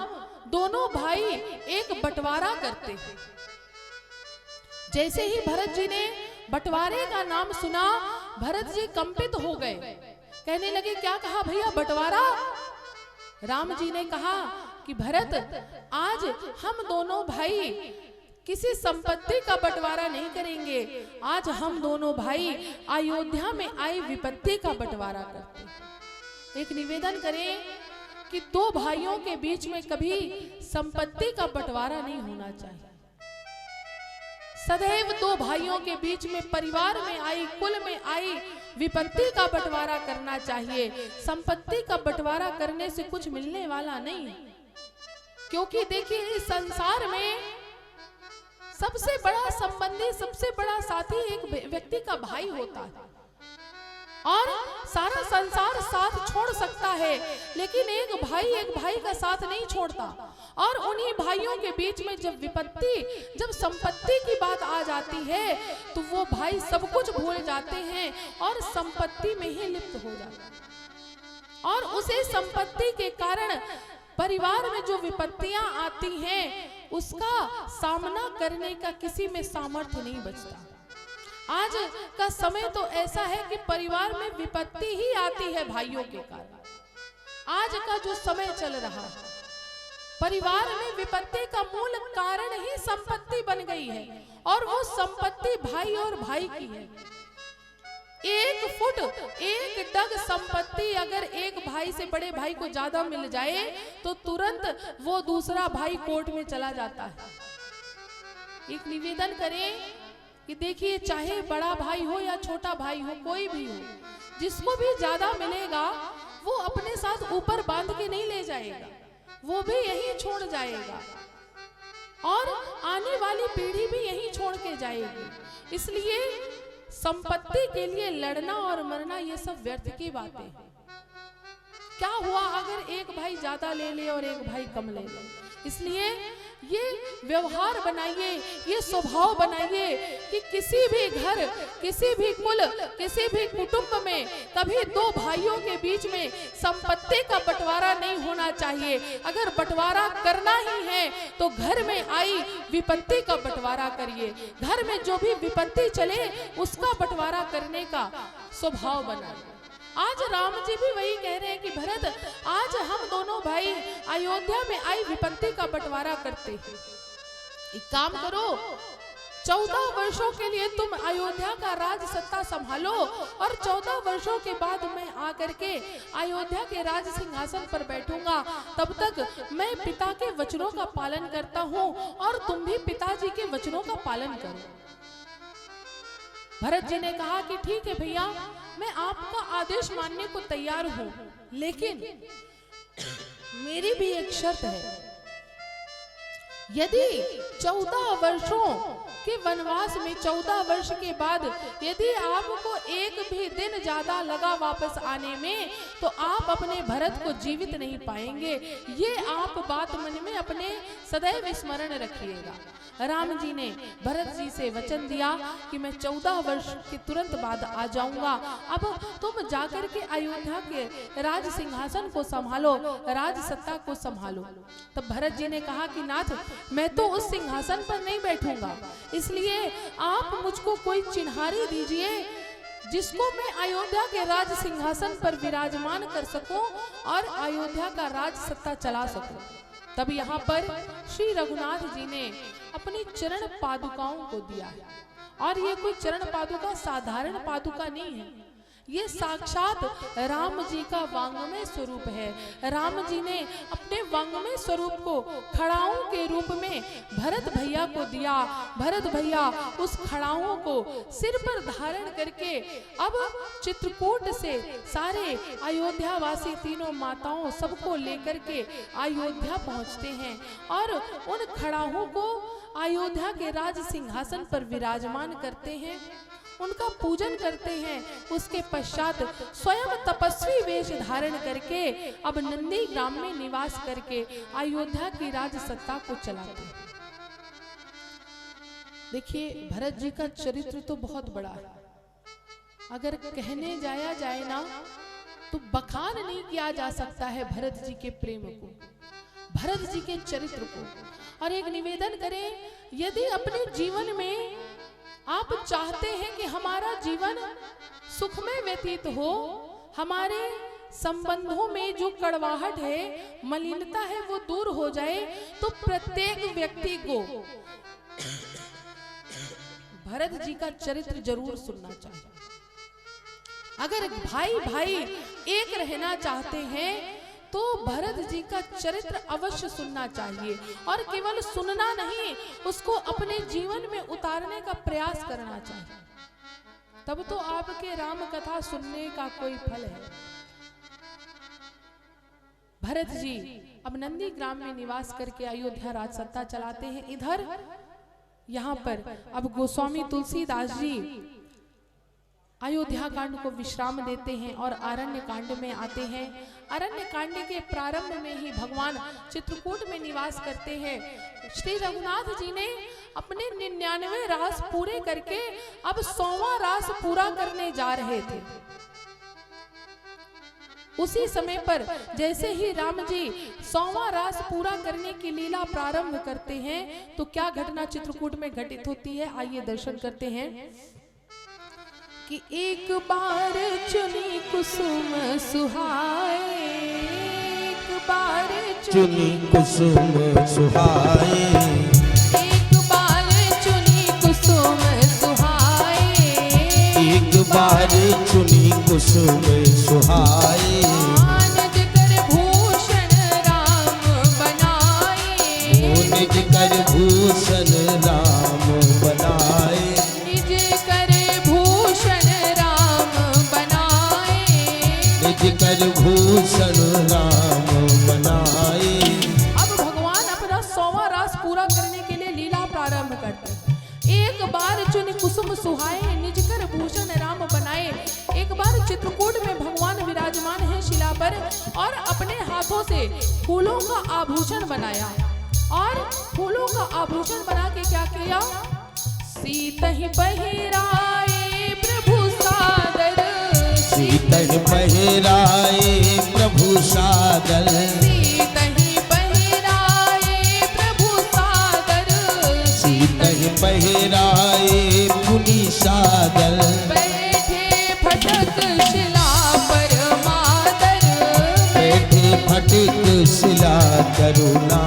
दोनों भाई एक बंटवारा करते हैं। जैसे ही भरत जी ने बंटवारे का नाम सुना, भरत जी कंपित हो गए। कहने लगे, क्या कहा भैया, बंटवारा? राम जी ने कहा कि भरत, आज हम दोनों भाई किसी संपत्ति का बंटवारा नहीं करेंगे। आज हम दोनों भाई अयोध्या में आई विपत्ति का बंटवारा करते हैं। एक निवेदन करें कि दो भाइयों के बीच में कभी संपत्ति का बंटवारा नहीं होना चाहिए। सदैव दो भाइयों के बीच में, परिवार में आई, कुल में आई विपत्ति का बंटवारा करना चाहिए। संपत्ति का बंटवारा करने से कुछ मिलने वाला नहीं है। क्योंकि देखिए, इस संसार में सबसे बड़ा संबंधी, सबसे बड़ा साथी एक व्यक्ति का भाई होता है। और सारा संसार साथ छोड़ सकता है, लेकिन एक भाई का साथ नहीं छोड़ता। और उन्हीं भाइयों के बीच में जब विपत्ति, जब संपत्ति की बात आ जाती है, तो वो भाई सब कुछ भूल जाते हैं और संपत्ति में ही लिप्त हो जाते हैं। और उसे संपत्ति के कारण परिवार में जो विपत्तियां आती हैं, उसका सामना करने का किसी में सामर्थ्य नहीं बचता। आज का समय तो ऐसा है कि परिवार में विपत्ति ही आती है भाइयों के कारण। आज का जो समय चल रहा है, परिवार में विपत्ति का मूल कारण ही संपत्ति बन गई है। और वो संपत्ति भाई और भाई की है। 1 फुट 1 डग संपत्ति अगर एक भाई से बड़े भाई को ज्यादा मिल जाए तो तुरंत वो दूसरा भाई कोर्ट में चला जाता है। एक निवेदन करें कि देखिए, चाहे बड़ा भाई हो या छोटा भाई हो, कोई भी हो, जिसको भी ज्यादा मिलेगा वो अपने साथ ऊपर बांध के नहीं ले जाएगा, वो भी यही छोड़ जाएगा और आने वाली पीढ़ी भी यही छोड़ के जाएगी। इसलिए संपत्ति के लिए लड़ना और मरना ये सब व्यर्थ की बातें हैं। क्या हुआ अगर एक भाई ज्यादा ले ले और एक भाई कम ले ले? इसलिए ये व्यवहार बनाइए, ये स्वभाव बनाइए कि किसी भी घर, किसी भी कुल, किसी भी कुटुंब में कभी दो भाइयों के बीच में संपत्ति का बंटवारा नहीं होना चाहिए। अगर बंटवारा करना ही है तो घर में आई विपत्ति का बंटवारा करिए। घर में जो भी विपत्ति चले उसका बंटवारा करने का स्वभाव बनाइए। आज राम जी भी वही कह रहे हैं कि भरत, आज हम दोनों भाई अयोध्या में आई विपत्ति का बंटवारा करते हैं। एक काम करो, 14 वर्षों के लिए तुम अयोध्या का राज सत्ता संभालो और 14 वर्षों के बाद मैं आकर के अयोध्या के राज सिंहासन पर बैठूंगा। तब तक मैं पिता के वचनों का पालन करता हूँ और तुम भी पिताजी के वचनों का पालन करो। भरत जी ने कहा कि ठीक है भैया, मैं आपका आदेश मानने को तैयार हूं, लेकिन मेरी भी एक शर्त है। यदि 14 वर्षों के वनवास में 14 वर्ष के बाद यदि आपको एक भी दिन ज्यादा लगा वापस आने में, तो आप अपने भरत को जीवित नहीं पाएंगे। ये आप बात मन में अपने सदैव स्मरण रखिएगा। राम जी ने भरत जी से वचन दिया कि मैं 14 वर्ष के तुरंत बाद आ जाऊंगा। अब तुम जाकर के अयोध्या के राज सिंहासन को संभालो, राज सत्ता को संभालो। तब भरत जी ने कहा कि नाथ, मैं तो उस सिंहासन पर नहीं बैठूंगा, इसलिए आप मुझको कोई चिन्हारी दीजिए जिसको मैं अयोध्या के राज सिंहासन पर विराजमान कर सकूं और अयोध्या का राज सत्ता चला सकूं। तब यहाँ पर श्री रघुनाथ जी ने अपनी चरण पादुकाओं को दिया है। और ये कोई चरण पादुका साधारण पादुका नहीं है, ये साक्षात राम जी का वांगमय स्वरूप है। राम जी ने अपने वांगमय स्वरूप को खड़ाओं के रूप में भरत भैया को दिया। भरत भैया उस खड़ाओं को सिर पर धारण करके अब चित्रकूट से सारे अयोध्या वासी तीनों माताओं सबको लेकर के अयोध्या पहुंचते हैं और उन खड़ाओं को अयोध्या के राज सिंहासन पर विराजमान करते हैं, उनका पूजन करते हैं। उसके पश्चात स्वयं तपस्वी वेश धारण करके अब नंदी ग्राम में निवास करके अयोध्या की राज सत्ता को चलाते हैं। देखिए, भरत जी का चरित्र तो बहुत बड़ा है। अगर कहने जाया जाए ना तो बखान नहीं किया जा सकता है भरत जी के प्रेम को, भरत जी के चरित्र को। और एक निवेदन करें, यदि अपने जीवन में आप चाहते हैं कि हमारा जीवन सुखमय व्यतीत हो, हमारे संबंधों में जो कड़वाहट है, मलिनता है, वो दूर हो जाए, तो प्रत्येक व्यक्ति को भरत जी का चरित्र जरूर सुनना चाहिए। अगर भाई भाई एक रहना चाहते हैं तो भरत जी का चरित्र अवश्य सुनना चाहिए। और केवल सुनना नहीं, उसको अपने जीवन में उतारने का प्रयास करना चाहिए। तब तो आपके राम कथा सुनने का कोई फल है। भरत जी अब नंदी ग्राम में निवास करके अयोध्या राज सत्ता चलाते हैं। इधर यहाँ पर अब गोस्वामी तुलसीदास जी अयोध्या कांड को विश्राम देते हैं और आरण्य कांड में आते हैं। अरण्य कांड के प्रारंभ में ही भगवान चित्रकूट में निवास करते हैं। श्री रघुनाथ जी ने अपने 99 रास पूरे करके अब 100वां रास पूरा करने जा रहे थे। उसी समय पर जैसे ही राम जी 100वां रास पूरा करने की लीला प्रारंभ करते हैं तो क्या घटना चित्रकूट में घटित होती है, आइए दर्शन करते हैं। कि एक बार चुनी कुसुम सुहाए, एक बार चुनी कुसुम सुहाए, एक बार चुनी कुसुम सुहाए, एक बार चुनी कुसुम सुहाए, निज कर भूषण राम बनाए, निज कर भूषण राम बनाए, निज कर भूषण राम बनाए, निज कर भूषण राम बनाए। अब भगवान अपना 100वां रास पूरा करने के लिए लीला प्रारंभ करते हैं। एक बार चुन कुसुम सुहाए, निज कर भूषण से फूलों का आभूषण बनाया और फूलों का आभूषण बना के क्या किया? सीतहि पहिराए प्रभु सादर, सीतहि पहिराए प्रभु सादर, सीतहि पहिराए प्रभु सादर, सीतहि पहिराए पुनि सादर, बैठे फटक शिला पर मादर, बैठे फटिक शिला करुणा